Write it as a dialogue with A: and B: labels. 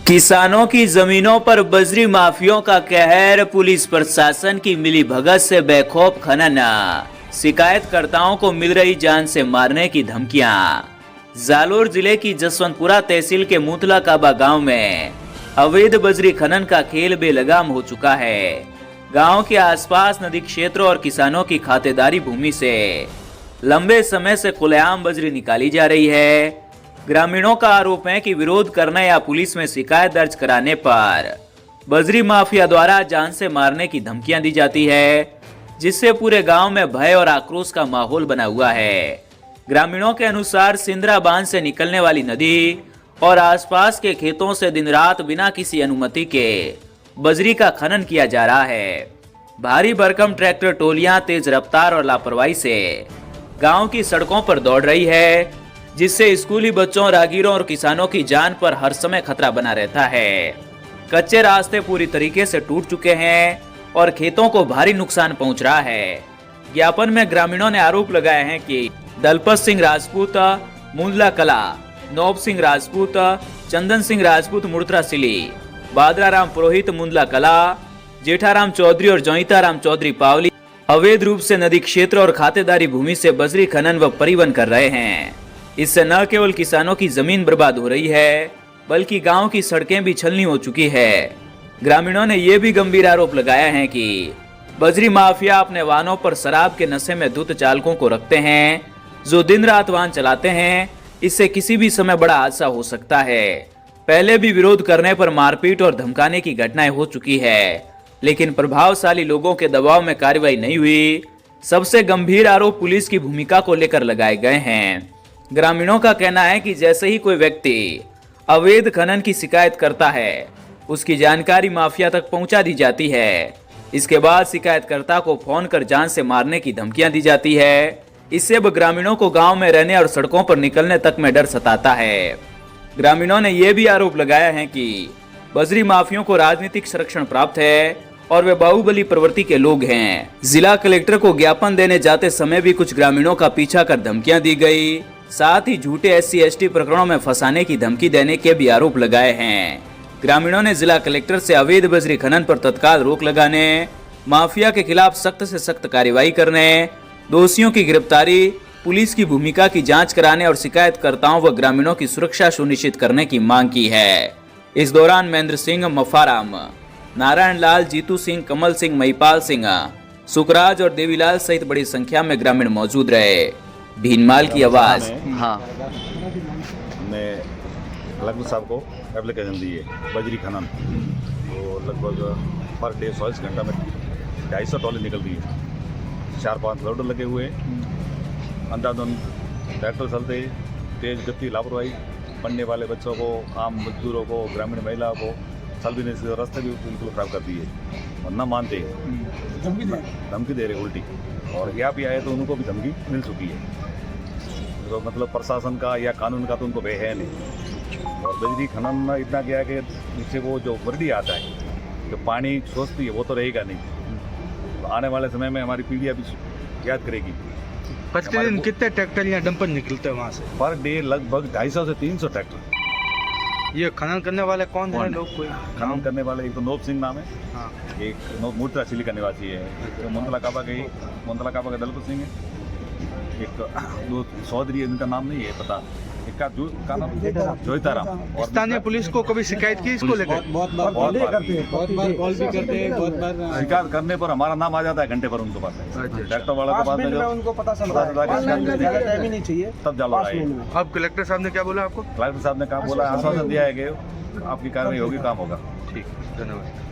A: किसानों की जमीनों पर बजरी माफियों का कहर, पुलिस प्रशासन की मिलीभगत से बेखौफ खनन, शिकायतकर्ताओं को मिल रही जान से मारने की धमकियां। जालोर जिले की जसवंतपुरा तहसील के मुतला काबा गांव में अवैध बजरी खनन का खेल बेलगाम हो चुका है। गांव के आसपास नदी क्षेत्र और किसानों की खातेदारी भूमि से लंबे समय से खुलेआम बजरी निकाली जा रही है। ग्रामीणों का आरोप है कि विरोध करने या पुलिस में शिकायत दर्ज कराने पर बजरी माफिया द्वारा जान से मारने की धमकियां दी जाती है, जिससे पूरे गांव में भय और आक्रोश का माहौल बना हुआ है। ग्रामीणों के अनुसार सिंदरा बांध से निकलने वाली नदी और आसपास के खेतों से दिन रात बिना किसी अनुमति के बजरी का खनन किया जा रहा है। भारी भरकम ट्रैक्टर टोलियां तेज रफ्तार और लापरवाही से गांव की सड़कों पर दौड़ रही है, जिससे स्कूली बच्चों, राहगीरों और किसानों की जान पर हर समय खतरा बना रहता है। कच्चे रास्ते पूरी तरीके से टूट चुके हैं और खेतों को भारी नुकसान पहुंच रहा है। ज्ञापन में ग्रामीणों ने आरोप लगाए हैं कि दलपत सिंह राजपूत मुंदला कला, नौब सिंह राजपूत, चंदन सिंह राजपूत मुर्तरा सिली, बादराराम पुरोहित मुंदला कला, जेठाराम चौधरी और जोईताराम चौधरी पावली अवैध रूप से नदी क्षेत्र और खातेदारी भूमि से बजरी खनन व परिवहन कर रहे हैं। इससे न केवल किसानों की जमीन बर्बाद हो रही है, बल्कि गांव की सड़कें भी छलनी हो चुकी है। ग्रामीणों ने यह भी गंभीर आरोप लगाया है कि बजरी माफिया अपने वाहनों पर शराब के नशे में धुत चालकों को रखते हैं, जो दिन रात वाहन चलाते हैं। इससे किसी भी समय बड़ा हादसा हो सकता है। पहले भी विरोध करने पर मारपीट और धमकाने की घटनाएं हो चुकी है, लेकिन प्रभावशाली लोगों के दबाव में कार्रवाई नहीं हुई। सबसे गंभीर आरोप पुलिस की भूमिका को लेकर लगाए गए हैं। ग्रामीणों का कहना है कि जैसे ही कोई व्यक्ति अवैध खनन की शिकायत करता है, उसकी जानकारी माफिया तक पहुंचा दी जाती है। इसके बाद शिकायतकर्ता को फोन कर जान से मारने की धमकियां दी जाती है। इससे अब ग्रामीणों को गांव में रहने और सड़कों पर निकलने तक में डर सताता है। ग्रामीणों ने यह भी आरोप लगाया है कि बजरी माफियों को राजनीतिक संरक्षण प्राप्त है और वे बाहुबली प्रवृत्ति के लोग हैं। जिला कलेक्टर को ज्ञापन देने जाते समय भी कुछ ग्रामीणों का पीछा कर धमकियां दी गई। साथ ही झूठे SC/ST प्रकरणों में फंसाने की धमकी देने के भी आरोप लगाए हैं। ग्रामीणों ने जिला कलेक्टर से अवैध बजरी खनन पर तत्काल रोक लगाने, माफिया के खिलाफ सख्त से सख्त कार्रवाई करने, दोषियों की गिरफ्तारी, पुलिस की भूमिका की जांच कराने और शिकायतकर्ताओं व ग्रामीणों की सुरक्षा सुनिश्चित करने की मांग की है। इस दौरान महेंद्र सिंह मफाराम, नारायण लाल, जीतू सिंह, कमल सिंह, महिपाल सिंह, सुखराज और देवीलाल सहित बड़ी संख्या में ग्रामीण मौजूद रहे। भीनमाल की आवाज।
B: हाँ, हमने कलेक्टर साहब को एप्लीकेशन दी है बजरी खनन, तो लगभग पर डे 24 घंटा में 250 ट्रॉली निकल रही है। 4-5 लोडर लगे हुए, अंधाधुंध ट्रैक्टर चलते, तेज गति, लापरवाही, पढ़ने वाले बच्चों को, आम मजदूरों को, ग्रामीण महिलाओं को चल भी नहीं सकते, रास्ते भी बिल्कुल खराब कर दिए और न मानते, धमकी दे रहे उल्टी। और यहाँ भी आए तो उनको भी धमकी मिल चुकी है। तो मतलब प्रशासन का या कानून का तो उनको भय है नहीं। और बजरी खनन इतना गया कि नीचे वो जो वर्दी आता है, जो पानी सोचती है, वो तो रहेगा नहीं। तो आने वाले समय में हमारी पीढ़ी अभी याद करेगी।
C: प्रतिदिन कितने ट्रैक्टर या डंपर निकलते हैं वहाँ से?
B: पर डे लगभग 250 से 300 ट्रैक्टर।
C: ये खनन करने वाले कौन है लोग? कोई
B: खनन करने वाले एक तो नौब सिंह नाम है,
C: हाँ,
B: एक मुर्तरा सिली का निवासी है, तो मुंदला काबा का दलपत सिंह है, एक दो चौधरी है, इनका नाम नहीं है पता, एक का नाम जोईताराम।
C: स्थानीय पुलिस को कभी शिकायत की इसको लेकर?
B: बहुत बार
D: कॉल भी करते हैं, बहुत बार
B: शिकायत करने पर हमारा नाम आ जाता है घंटे पर उनके पास। ट्रैक्टर वाला के पास में जो
D: उनको पता चलता है, ज़्यादा टाइम ही नहीं चाहिए,
B: तब जालो आए।
C: अब कलेक्टर साहब ने क्या बोला आपको?
B: कलेक्टर साहब ने कहा, बोला आश्वासन दिया है कि आपकी कार्रवाई होगी, काम होगा।
C: ठीक, धन्यवाद।